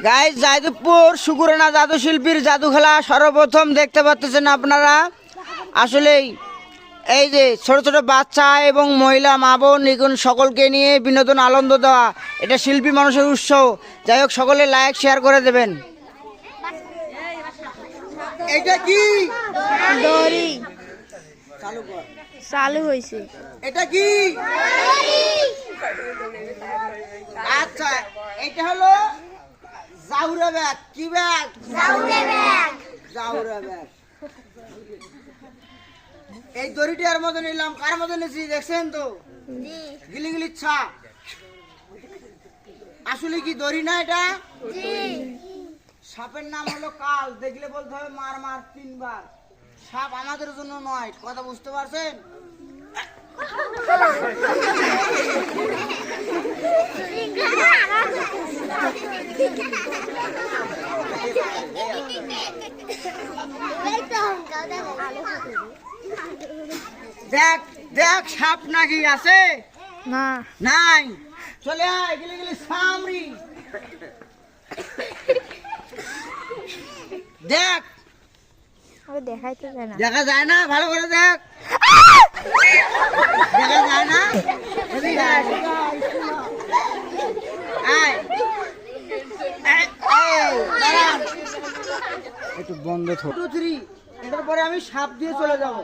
Guys Jadavpur সুগুরানা জাদু শিল্পীর জাদু খেলা সর্বপ্রথম দেখতে পাচ্ছেন আপনারা। আসলেই এই যে ছোট ছোট বাচ্চা এবং মহিলা মা বোন নিগুণ সকলকে নিয়ে বিনোদন আনন্দ দেওয়া, এটা শিল্পী মানুষের উৎসব। যাই হোক, সকলে লাইক শেয়ার করে দেবেন। এটা কি দড়ি চালু কর, চালু হয়েছে। এটা কি? আচ্ছা, এটা হলো জাউরা ব্যাগ। কি ব্যাগ? জাউরা ব্যাগ। এই দড়িটার মধ্যে নিলাম, কার মধ্যে নিয়েছি দেখছেন তো, গিলিগিলি ছাপ। আসলে কি দড়ি না এটা? সাপের নাম হলো কাল। দেখলে বলতে হবে মার মার 3 বার। সাপ আমাদের জন্য নয়, কথা বুঝতে পারছেন? দেখ দেখ সাপ নাকি আছে? না নাই। চলে আয়, গেলে গেলে সামরি। দেখ, দেখাইতে যায় না। দেখা যায় না, ভালো করে দেখ। দেখা যায় না। একটু বন্ধ থাক। 2 3 এটার পরে আমি সাপ দিয়ে চলে যাব।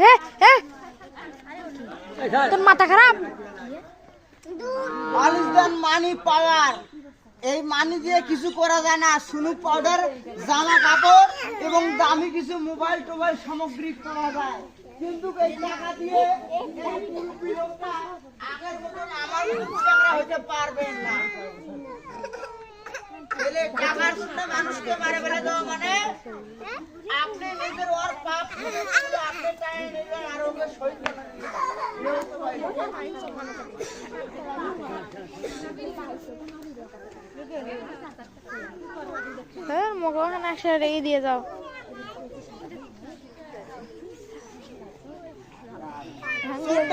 হে হে, তোর মাথা খারাপ? আলিসদান মানি পাওয়ার। এই মানি দিয়ে কিছু করা যায় না। সুনু পাউডার, জামা কাপড় এবং দামি কিছু মোবাইল টোবাইল সামগ্রী করা যায়, কিন্তু এই টাকা দিয়ে এই মুরব্বি লোকটা আগের মতন আমার মতো টাকা হইতে পারবেন না। এলে টাকার জন্য মানুষকে মারে ফেলে দেওয়া মানে আপনি নিজের ওর পাপ করে আপনি চাই নেবেন আর ওকে সহিত মোবাইল একসাথে রেখে দিয়ে যাও।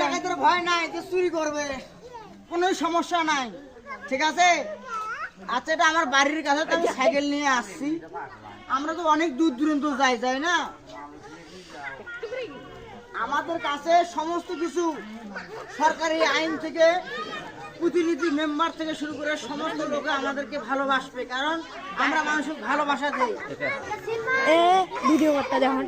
টাকাদের ভয় নাই যে চুরি করবে, কোনো সমস্যা নাই, ঠিক আছে? আচ্ছা, এটা আমার বাড়ির কাছে, তো আমি সাইকেল নিয়ে আসছি। আমরা তো অনেক দূর দূরান্ত যাই, তাই না? আমাদের কাছে সমস্ত কিছু সরকারি আইন থেকে প্রতিনিধি মেম্বার থেকে শুরু করে সমস্ত লোকে আমাদেরকে ভালোবাসবে, কারণ আমরা মানুষকে ভালোবাসা দেই। ভিডিও করতে যখন